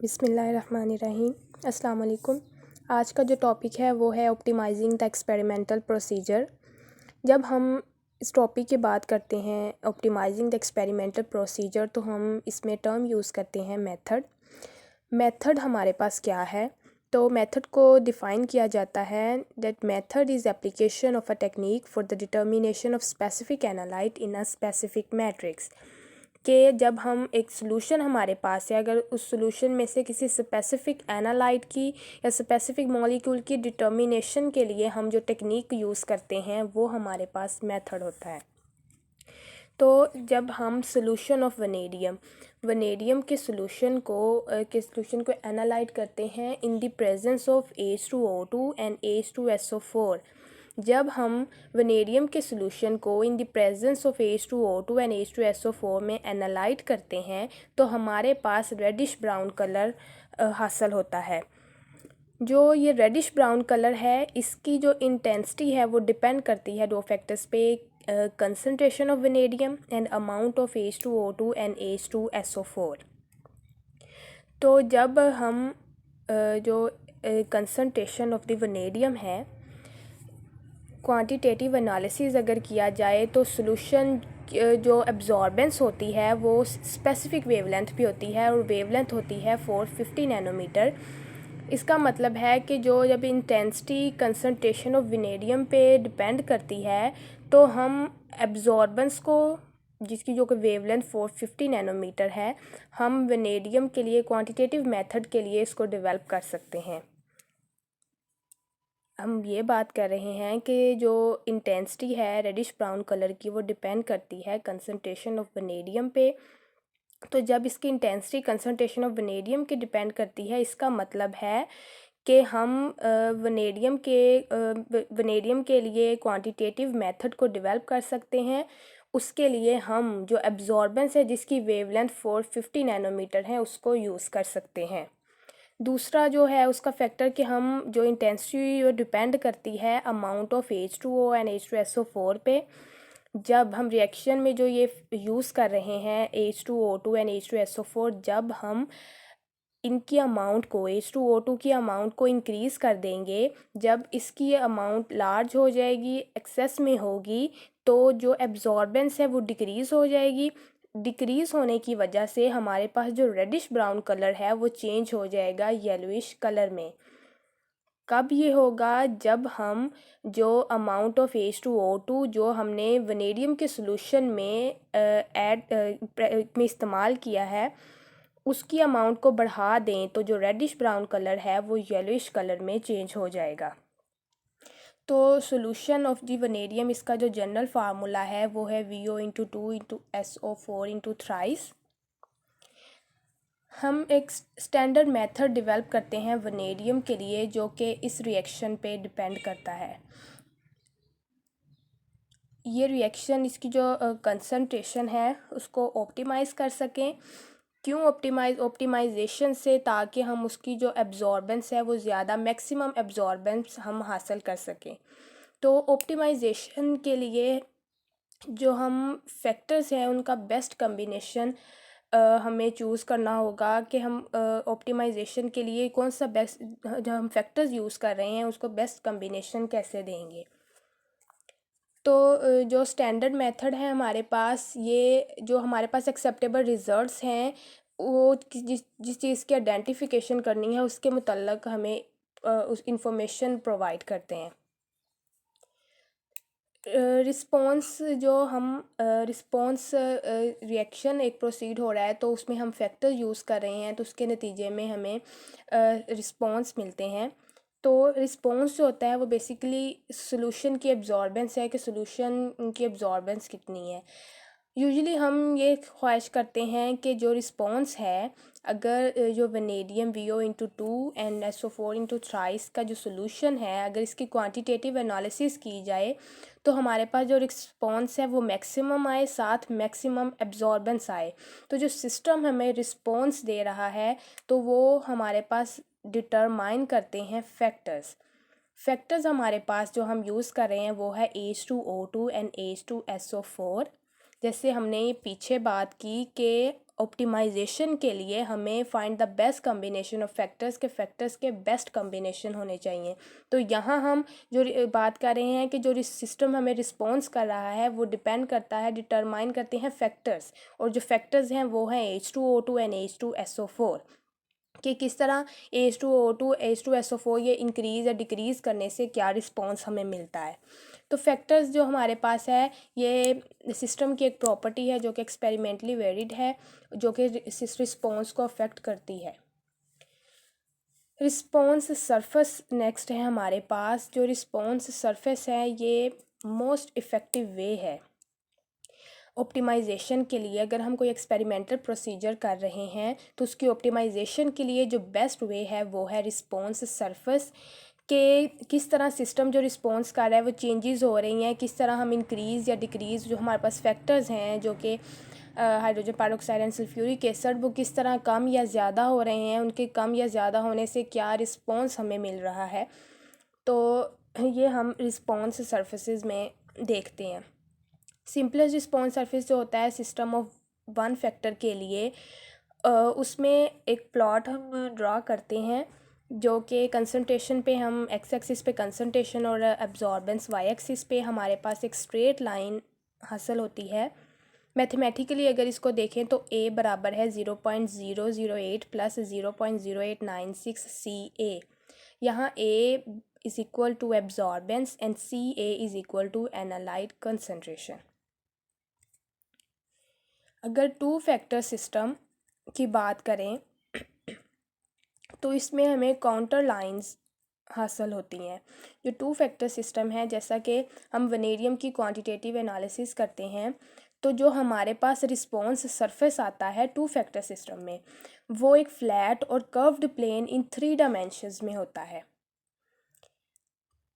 बिस्मिल्लाहिर्रहमानिर्रहीम। अस्सलाम वालेकुम। आज का जो टॉपिक है वो है ऑप्टिमाइजिंग द एक्सपेरिमेंटल प्रोसीजर। जब हम इस टॉपिक की बात करते हैं ऑप्टिमाइजिंग द एक्सपेरिमेंटल प्रोसीजर, तो हम इसमें टर्म यूज़ करते हैं मेथड। मेथड हमारे पास क्या है? तो मेथड को डिफ़ाइन किया जाता है that method is application of a technique for the determination of specific analyte in a specific matrix. कि जब हम एक सॉल्यूशन हमारे पास है, अगर उस सॉल्यूशन में से किसी स्पेसिफिक एनालाइट की या स्पेसिफिक मॉलिक्यूल की डिटर्मिनेशन के लिए हम जो टेक्निक यूज़ करते हैं वो हमारे पास मेथड होता है। तो जब हम सॉल्यूशन ऑफ वनेडियम के सॉल्यूशन को एनालाइट करते हैं in the presence of H2O2 and H2SO4। जब हम वनेडियम के सॉल्यूशन को in the presence of H2O2 and H2SO4 में एनालाइट करते हैं तो हमारे पास रेडिश ब्राउन कलर हासिल होता है। जो ये रेडिश ब्राउन कलर है, इसकी जो इंटेंसिटी है वो डिपेंड करती है दो फैक्टर्स पे, concentration of vanadium and amount of H2O2 and H2SO4। तो जब हम जो कंसंट्रेशन ऑफ द वनेडियम है, क्वांटिटेटिव एनालिसिस अगर किया जाए तो सॉल्यूशन जो एब्जॉर्बेंस होती है वो स्पेसिफिक वेवलेंथ भी होती है और वेवलेंथ होती है 450 नैनोमीटर। इसका मतलब है कि जो जब इंटेंसिटी कंसंट्रेशन ऑफ वनेडियम पे डिपेंड करती है तो हम एब्जॉर्बेंस को, जिसकी जो कि वेवलेंथ 450 नैनोमीटर है, हम वनेडियम के लिए क्वांटिटेटिव मेथड के लिए इसको डेवलप कर सकते हैं। हम ये बात कर रहे हैं कि जो इंटेंसिटी है रेडिश ब्राउन कलर की वो डिपेंड करती है कंसंट्रेशन ऑफ वनेडियम पे। तो जब इसकी इंटेंसिटी कंसंट्रेशन ऑफ वनेडियम की डिपेंड करती है, इसका मतलब है कि हम वनेडियम के लिए क्वांटिटेटिव मेथड को डेवलप कर सकते हैं। उसके लिए हम जो एब्जॉर्बेंस है जिसकी वेवलेंथ 450 नैनोमीटर है उसको यूज़ कर सकते हैं। दूसरा जो है उसका फैक्टर कि हम जो इंटेंसिटी वो डिपेंड करती है amount of H2O and H2SO4 पे। जब हम रिएक्शन में जो ये यूज़ कर रहे हैं H2O2 एंड H2SO4, जब हम इनकी अमाउंट को H2O2 की अमाउंट को इंक्रीज़ कर देंगे, जब इसकी अमाउंट लार्ज हो जाएगी, एक्सेस में होगी, तो जो एब्जॉर्बेंस है वो डिक्रीज़ हो जाएगी। डिक्रीज़ होने की वजह से हमारे पास जो रेडिश ब्राउन कलर है वो चेंज हो जाएगा येलोइश कलर में। कब ये होगा? जब हम जो अमाउंट ऑफ H2O2 जो हमने वनेडियम के सॉल्यूशन में में इस्तेमाल किया है उसकी अमाउंट को बढ़ा दें तो जो रेडिश ब्राउन कलर है वो येलोइश कलर में चेंज हो जाएगा। तो सॉल्यूशन ऑफ दी वनेडियम, इसका जो जनरल फार्मूला है वो है VO/2/SO4/थ्राइस। हम एक स्टैंडर्ड मेथड डेवलप करते हैं वनेडियम के लिए जो कि इस रिएक्शन पे डिपेंड करता है। ये रिएक्शन, इसकी जो कंसंट्रेशन है उसको ऑप्टिमाइज़ कर सकें। क्यों ऑप्टिमाइजेशन से? ताकि हम उसकी जो एब्जॉर्बेंस है वो ज़्यादा मैक्सिमम एब्जॉर्बेंस हम हासिल कर सकें। तो ऑप्टिमाइजेशन के लिए जो हम फैक्टर्स हैं उनका बेस्ट कम्बिनेशन हमें चूज़ करना होगा कि हम ऑप्टिमाइजेशन के लिए कौन सा बेस्ट, जो हम फैक्टर्स यूज़ कर रहे हैं उसको बेस्ट कम्बिनेशन कैसे देंगे। तो जो स्टैंडर्ड मेथड है हमारे पास, ये जो हमारे पास एक्सेप्टेबल रिज़ल्ट्स हैं वो जिस चीज़ की आइडेंटिफिकेशन करनी है उसके मुतल्लक हमें उस इंफॉर्मेशन प्रोवाइड करते हैं। रिस्पॉन्स रिएक्शन एक प्रोसीड हो रहा है तो उसमें हम फैक्टर यूज़ कर रहे हैं तो उसके नतीजे में हमें रिस्पॉन्स मिलते हैं। तो रिस्पॉन्स जो होता है वो बेसिकली सॉल्यूशन की एब्जॉर्बेंस है कि सॉल्यूशन की एब्जॉर्बेंस कितनी है। यूजुअली हम ये ख्वाहिश करते हैं कि जो रिस्पॉन्स है, अगर जो वनेडियम VO/2 एंड SO4/थ्राइस का जो सॉल्यूशन है, अगर इसकी क्वांटिटेटिव एनालिसिस की जाए तो हमारे पास जो रिस्पॉन्स है वो मैक्सिमम आए, साथ मैक्सिमम एब्जॉर्बेंस आए। तो जो सिस्टम हमें रिस्पॉन्स दे रहा है तो वो हमारे पास डिटरमाइन करते हैं फैक्टर्स हमारे पास जो हम यूज़ कर रहे हैं वो है H2O2 एंड H2SO4। जैसे हमने पीछे बात की कि ऑप्टिमाइजेशन के लिए हमें find the best combination of factors के बेस्ट कम्बिनेशन होने चाहिए। तो यहाँ हम जो बात कर रहे हैं कि जो सिस्टम हमें रिस्पॉन्स कर रहा है वो डिपेंड करता है, डिटरमाइन करते हैं फैक्टर्स, और जो फैक्टर्स हैं वो हैं H2O2 एंड H2SO4 कि किस तरह H2O2 H2SO4 ये इंक्रीज़ या डिक्रीज़ करने से क्या रिस्पॉन्स हमें मिलता है। तो फैक्टर्स जो हमारे पास है ये सिस्टम की एक प्रॉपर्टी है जो कि एक्सपेरिमेंटली वेरिड है, जो कि रिस्पॉन्स को अफेक्ट करती है। रिस्पॉन्स सरफेस नेक्स्ट है हमारे पास। जो रिस्पॉन्स सरफेस है ये मोस्ट इफ़ेक्टिव वे है ऑप्टिमाइजेशन के लिए। अगर हम कोई एक्सपेरिमेंटल प्रोसीजर कर रहे हैं तो उसकी ऑप्टिमाइजेशन के लिए जो बेस्ट वे है वो है रिस्पॉन्स सरफेस के किस तरह सिस्टम जो रिस्पॉन्स कर रहा है वो चेंजेस हो रही हैं, किस तरह हम इंक्रीज़ या डिक्रीज़ जो हमारे पास फैक्टर्स हैं जो कि hydrogen peroxide and sulphuric acid वो किस तरह कम या ज़्यादा हो रहे हैं, उनके कम या ज़्यादा होने से क्या रिस्पॉन्स हमें मिल रहा है। तो ये हम रिस्पॉन्स सरफेसेस में देखते हैं। सिंपलेस्ट रिस्पॉन्स सरफेस जो होता है सिस्टम ऑफ वन फैक्टर के लिए, उसमें एक प्लॉट हम ड्रा करते हैं जो कि कंसंट्रेशन पे हम एक्स एक्सिस पे कंसंट्रेशन और एब्जॉर्बेंस वाई एक्सिस पे हमारे पास एक स्ट्रेट लाइन हासिल होती है। मैथमेटिकली अगर इसको देखें तो ए बराबर है 0.008 प्लस 0.0896 CA। यहाँ A is equal to absorbance and CA is equal to analyte concentration. अगर टू फैक्टर सिस्टम की बात करें तो इसमें हमें काउंटर लाइंस हासिल होती हैं। जो टू फैक्टर सिस्टम है, जैसा कि हम वनेरियम की क्वांटिटेटिव एनालिसिस करते हैं तो जो हमारे पास रिस्पॉन्स सरफेस आता है टू फैक्टर सिस्टम में वो एक फ्लैट और कर्व्ड प्लेन इन 3 डायमेंशंस में होता है।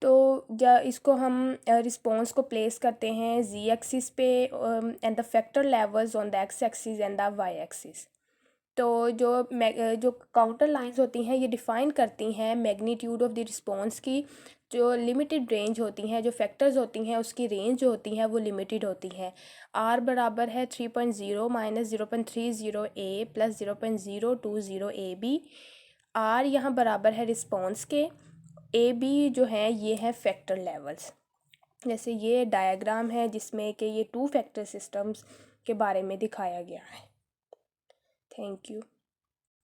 तो इसको हम रिस्पॉन्स को प्लेस करते हैं जी एक्सिस पे and the factor levels on the x axis and the y axis. तो जो काउंटर लाइंस होती हैं ये डिफ़ाइन करती हैं मैग्नीट्यूड ऑफ द रिस्पॉन्स की। जो लिमिटेड रेंज होती हैं, जो फैक्टर्स होती हैं उसकी रेंज जो होती हैं वो लिमिटेड होती हैं। आर बराबर है 3.0 minus 0.30 A plus 0.020 A B. R यहाँ बराबर है रिस्पॉन्स के, ए बी जो है ये है फैक्टर लेवल्स। जैसे ये डायग्राम है जिसमें कि ये टू फैक्टर सिस्टम्स के बारे में दिखाया गया है। Thank you.